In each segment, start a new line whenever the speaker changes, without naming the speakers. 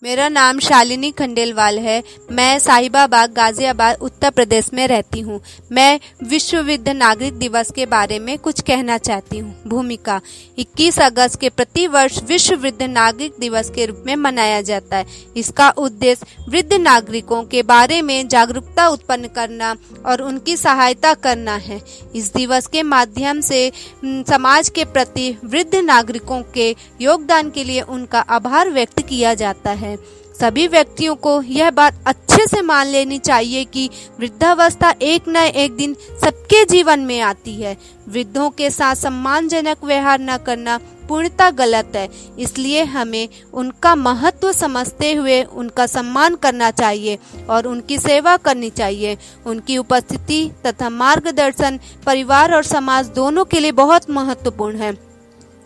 मेरा नाम शालिनी खंडेलवाल है। मैं साहिबाबाद गाजियाबाद उत्तर प्रदेश में रहती हूँ। मैं विश्व वृद्ध नागरिक दिवस के बारे में कुछ कहना चाहती हूँ। भूमिका 21 अगस्त के प्रति वर्ष विश्व वृद्ध नागरिक दिवस के रूप में मनाया जाता है। इसका उद्देश्य वृद्ध नागरिकों के बारे में जागरूकता उत्पन्न करना और उनकी सहायता करना है। इस दिवस के माध्यम से समाज के प्रति वृद्ध नागरिकों के योगदान के लिए उनका आभार व्यक्त किया जाता है। सभी व्यक्तियों को यह बात अच्छे से मान लेनी चाहिए कि वृद्धावस्था एक न एक दिन सबके जीवन में आती है। वृद्धों के साथ सम्मानजनक व्यवहार न करना पूर्णतः गलत है। इसलिए हमें उनका महत्व समझते हुए उनका सम्मान करना चाहिए और उनकी सेवा करनी चाहिए। उनकी उपस्थिति तथा मार्गदर्शन परिवार और समाज दोनों के लिए बहुत महत्वपूर्ण है।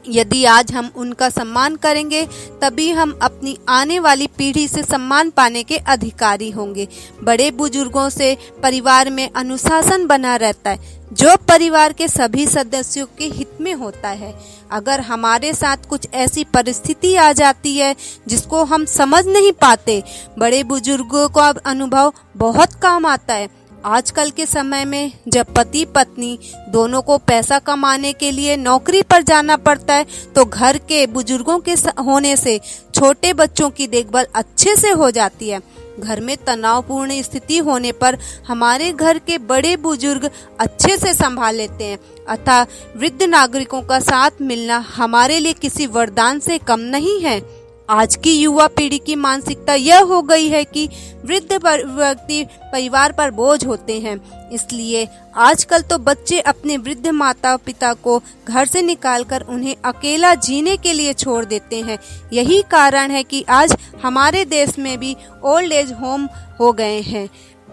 यदि आज हम उनका सम्मान करेंगे तभी हम अपनी आने वाली पीढ़ी से सम्मान पाने के अधिकारी होंगे। बड़े बुजुर्गों से परिवार में अनुशासन बना रहता है जो परिवार के सभी सदस्यों के हित में होता है। अगर हमारे साथ कुछ ऐसी परिस्थिति आ जाती है जिसको हम समझ नहीं पाते, बड़े बुजुर्गों का अनुभव बहुत काम आता है। आजकल के समय में जब पति पत्नी दोनों को पैसा कमाने के लिए नौकरी पर जाना पड़ता है तो घर के बुजुर्गों के होने से छोटे बच्चों की देखभाल अच्छे से हो जाती है। घर में तनावपूर्ण स्थिति होने पर हमारे घर के बड़े बुजुर्ग अच्छे से संभाल लेते हैं। अतः वृद्ध नागरिकों का साथ मिलना हमारे लिए किसी वरदान से कम नहीं है। आज की युवा पीढ़ी की मानसिकता यह हो गई है कि वृद्ध व्यक्ति परिवार पर बोझ होते हैं। इसलिए आजकल तो बच्चे अपने वृद्ध माता पिता को घर से निकालकर उन्हें अकेला जीने के लिए छोड़ देते हैं। यही कारण है कि आज हमारे देश में भी ओल्ड एज होम हो गए हैं।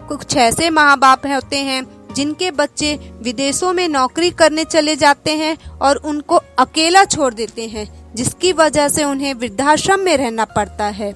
कुछ ऐसे माँ बाप होते हैं जिनके बच्चे विदेशों में नौकरी करने चले जाते हैं और उनको अकेला छोड़ देते हैं, जिसकी वजह से उन्हें वृद्धाश्रम में रहना पड़ता है।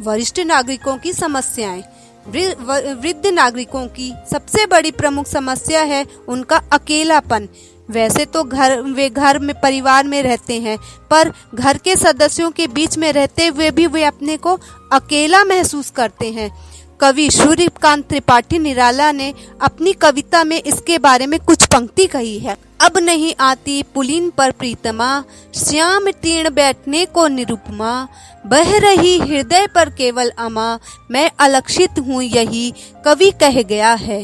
वरिष्ठ नागरिकों की समस्याएं। वृद्ध नागरिकों की सबसे बड़ी प्रमुख समस्या है उनका अकेलापन। वैसे तो वे घर में परिवार में रहते हैं, पर घर के सदस्यों के बीच में रहते हुए भी वे अपने को अकेला महसूस करते हैं। कवि सूर्यकांत त्रिपाठी निराला ने अपनी कविता में इसके बारे में कुछ पंक्ति कही है। अब नहीं आती पुलिन पर प्रीतमा, श्याम तीर्ण बैठने को निरुपमा, बह रही हृदय पर केवल अमा, मैं अलक्षित हूँ यही कवि कह गया है।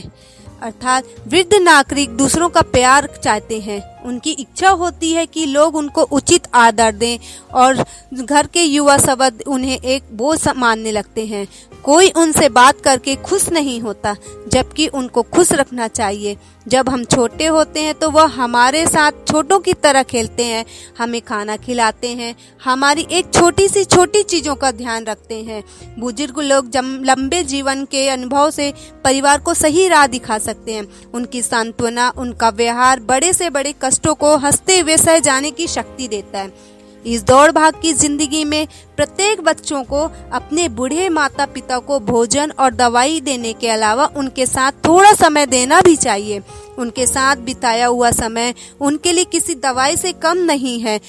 अर्थात वृद्ध नागरिक दूसरों का प्यार चाहते हैं। उनकी इच्छा होती है कि लोग उनको उचित आदर दें और घर के युवा सवद उन्हें एक बोझ मानने लगते हैं। कोई उनसे बात करके खुश नहीं होता, जबकि उनको खुश रखना चाहिए। जब हम छोटे होते हैं तो वह हमारे साथ छोटों की तरह खेलते हैं, हमें खाना खिलाते हैं, हमारी एक छोटी सी छोटी चीज़ों का ध्यान रखते हैं। बुजुर्ग लोग लंबे जीवन के अनुभव से परिवार को सही राह दिखा सकते हैं। उनकी सांत्वना, उनका व्यवहार बड़े से बड़े कष्टों को हंसते हुए सह जाने की शक्ति देता है। इस दौड़ भाग की जिंदगी में प्रत्येक बच्चों को अपने बूढ़े माता पिता को भोजन और दवाई देने के अलावा उनके साथ थोड़ा समय देना भी चाहिए। उनके साथ बिताया हुआ समय उनके लिए किसी दवाई से कम नहीं है।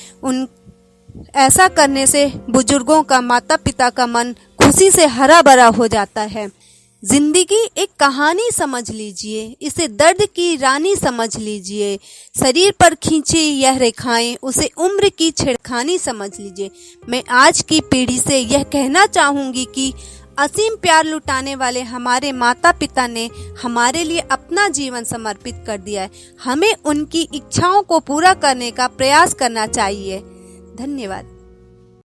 ऐसा करने से बुजुर्गों का, माता पिता का मन खुशी से हरा भरा हो जाता है। जिंदगी एक कहानी समझ लीजिए, इसे दर्द की रानी समझ लीजिए। शरीर पर खींची यह रेखाएं, उसे उम्र की छेड़खानी समझ लीजिए। मैं आज की पीढ़ी से यह कहना चाहूंगी कि असीम प्यार लुटाने वाले हमारे माता पिता ने हमारे लिए अपना जीवन समर्पित कर दिया है। हमें उनकी इच्छाओं को पूरा करने का प्रयास करना चाहिए। धन्यवाद।